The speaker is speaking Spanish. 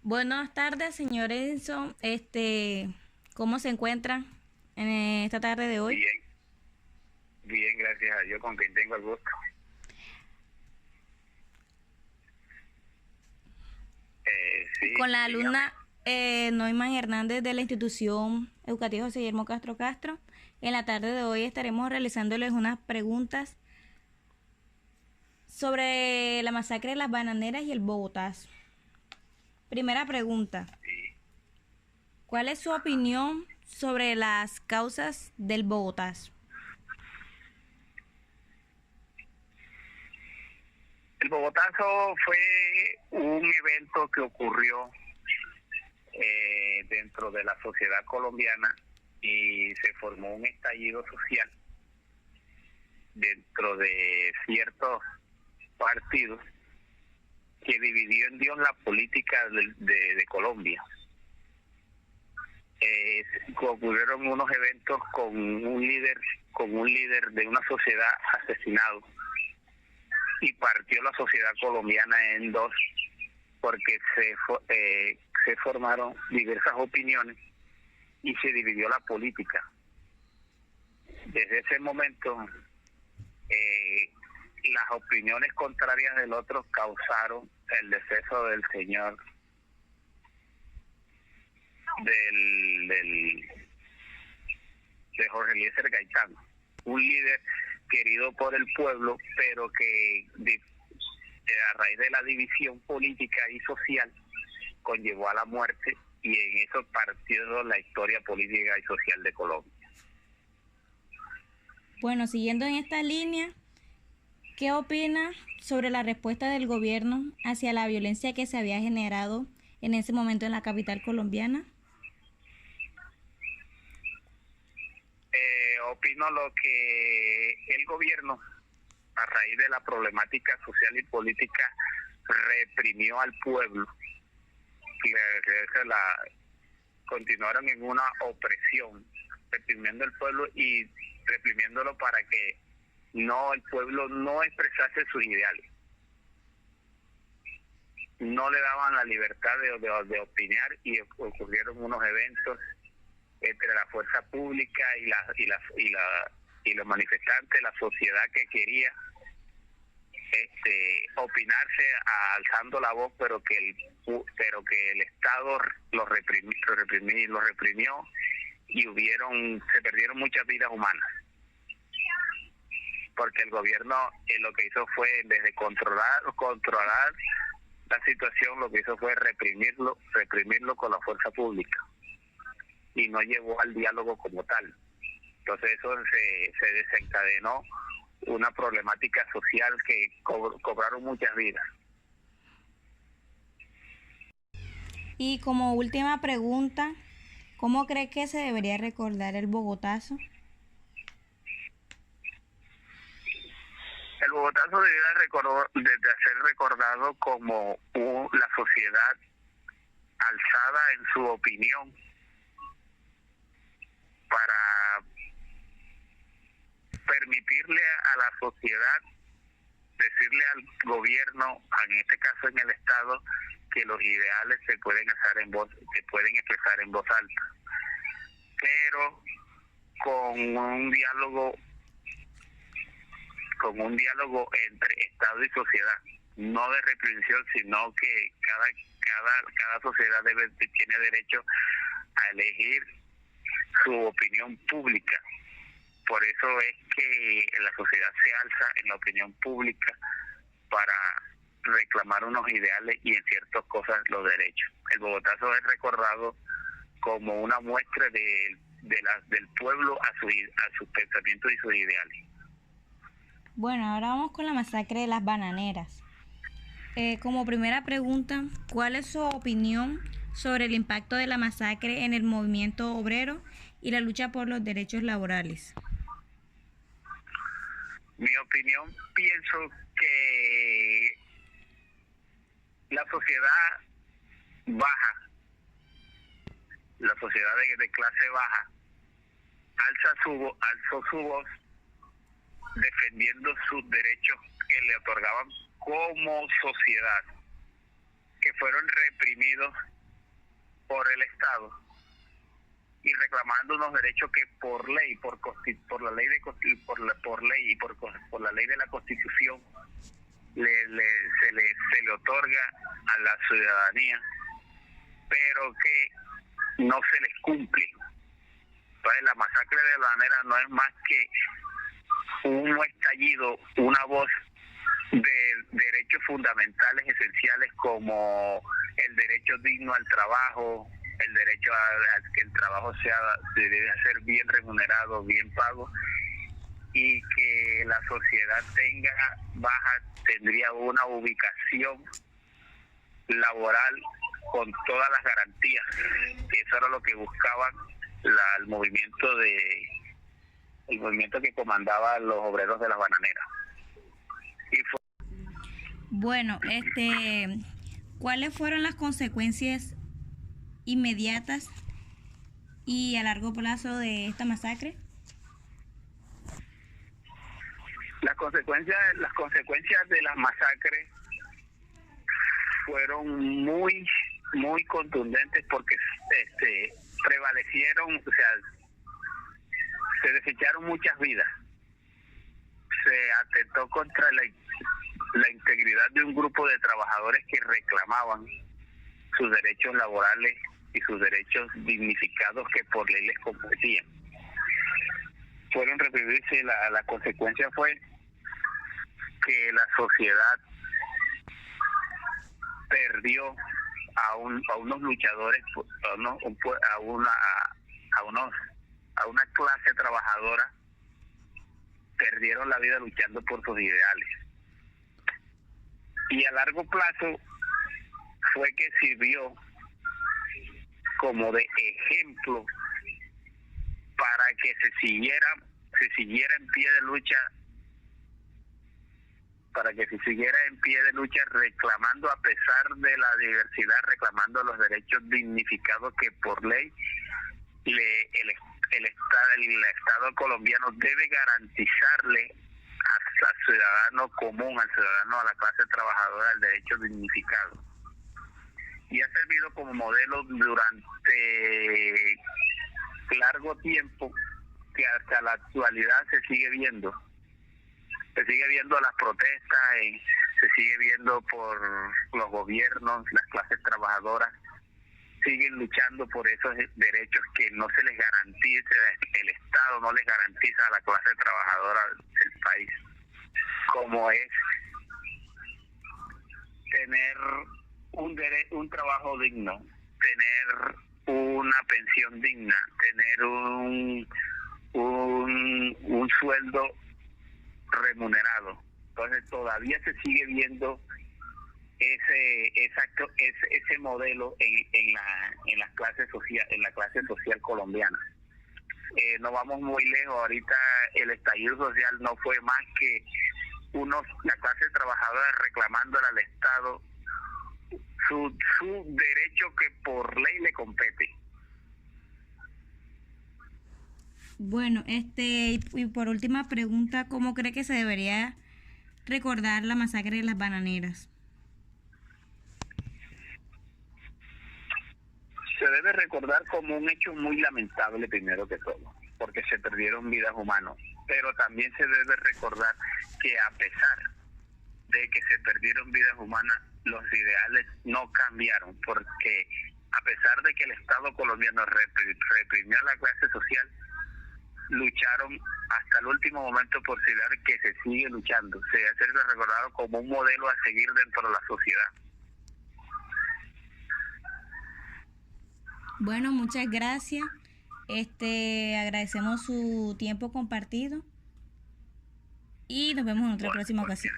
Buenas tardes, señor Edison. ¿Cómo se encuentra en esta tarde de hoy? Bien, bien, gracias a Dios, con quien tengo el gusto. Sí, Con la dígame. alumna Neumann Hernández de la institución educativa José Guillermo Castro Castro. En la tarde de hoy estaremos realizándoles unas preguntas sobre la masacre de las bananeras y el Bogotazo. Primera pregunta. Sí. ¿Cuál es su opinión sobre las causas del Bogotazo? El Bogotazo fue un evento que ocurrió dentro de la sociedad colombiana y se formó un estallido social dentro de ciertos partidos que dividió en Dios la política de Colombia. Ocurrieron unos eventos con un líder de una sociedad asesinado, y partió la sociedad colombiana en dos porque se formaron diversas opiniones y se dividió la política. Desde ese momento, las opiniones contrarias del otro causaron el deceso del señor de Jorge Eliezer Gaitán, un líder querido por el pueblo, pero que a raíz de la división política y social conllevó a la muerte, y en eso partió la historia política y social de Colombia. Bueno, siguiendo en esta línea, ¿qué opina sobre la respuesta del gobierno hacia la violencia que se había generado en ese momento en la capital colombiana? Opino lo que el gobierno, a raíz de la problemática social y política, reprimió al pueblo, continuaron en una opresión, reprimiendo al pueblo y reprimiéndolo para que el pueblo no expresase sus ideales. No le daban la libertad de opinar, y ocurrieron unos eventos entre la fuerza pública y los manifestantes, la sociedad que quería opinarse alzando la voz, pero que el Estado los reprimió, y se perdieron muchas vidas humanas, porque el gobierno lo que hizo fue, en vez de controlar la situación, lo que hizo fue reprimirlo con la fuerza pública, y no llevó al diálogo como tal. Entonces eso se desencadenó una problemática social que cobraron muchas vidas. Y como última pregunta, ¿cómo cree que se debería recordar el Bogotazo? El Bogotazo debería ser recordado como la sociedad alzada en su opinión para permitirle a la sociedad decirle al gobierno, en este caso en el Estado, que los ideales se pueden expresar en voz alta, pero con un diálogo entre Estado y sociedad, no de represión, sino que cada sociedad tiene derecho a elegir su opinión pública. Por eso es que la sociedad se alza en la opinión pública para reclamar unos ideales y en ciertas cosas los derechos. El Bogotazo es recordado como una muestra del pueblo a sus pensamientos y sus ideales. Bueno, ahora vamos con la masacre de las bananeras. Como primera pregunta, ¿cuál es su opinión sobre el impacto de la masacre en el movimiento obrero y la lucha por los derechos laborales? Mi opinión, pienso que la sociedad baja, la sociedad de clase baja, alzó su voz defendiendo sus derechos que le otorgaban como sociedad, que fueron reprimidos por el Estado y reclamando unos derechos que por ley, por la ley por ley y por la ley de la Constitución se le otorga a la ciudadanía, pero que no se les cumple. Entonces la masacre de la Bananera no es más que un estallido, una voz de derechos fundamentales esenciales como el derecho digno al trabajo, el derecho a que el trabajo debe ser bien remunerado, bien pago, y que la sociedad tendría una ubicación laboral con todas las garantías. Eso era lo que buscaban el movimiento que comandaba los obreros de las bananeras. Bueno, ¿cuáles fueron las consecuencias inmediatas y a largo plazo de esta masacre? Las consecuencias de las masacres fueron muy, muy contundentes porque prevalecieron, o sea, se desecharon muchas vidas. Se atentó contra la integridad de un grupo de trabajadores que reclamaban sus derechos laborales y sus derechos dignificados que por ley les competían. Fueron reprimidos y la consecuencia fue que la sociedad perdió a unos luchadores, a una clase trabajadora, perdieron la vida luchando por sus ideales. Y a largo plazo fue que sirvió como de ejemplo para que se siguiera en pie de lucha, reclamando, a pesar de la diversidad, reclamando los derechos dignificados que por ley el Estado colombiano debe garantizarle al ciudadano común, al ciudadano, a la clase trabajadora, el derecho dignificado. Y ha servido como modelo durante largo tiempo, que hasta la actualidad se sigue viendo las protestas, se sigue viendo por los gobiernos, las clases trabajadoras siguen luchando por esos derechos que no se les garantiza, el Estado no les garantiza a la clase trabajadora del país, como es tener un trabajo digno, tener una pensión digna, tener un sueldo remunerado. Entonces todavía se sigue viendo ese modelo en la clase social colombiana. No vamos muy lejos. Ahorita el estallido social no fue más que la clase trabajadora reclamándole al Estado su derecho que por ley le compete. Bueno, y por última pregunta, ¿cómo cree que se debería recordar la masacre de las bananeras? Se debe recordar como un hecho muy lamentable, primero que todo, porque se perdieron vidas humanas, pero también se debe recordar que a pesar de que se perdieron vidas humanas, los ideales no cambiaron, porque a pesar de que el Estado colombiano reprimió a la clase social, lucharon hasta el último momento por señalar que se sigue luchando. Se debe ser recordado como un modelo a seguir dentro de la sociedad. Bueno, muchas gracias. Agradecemos su tiempo compartido y nos vemos en otra próxima ocasión.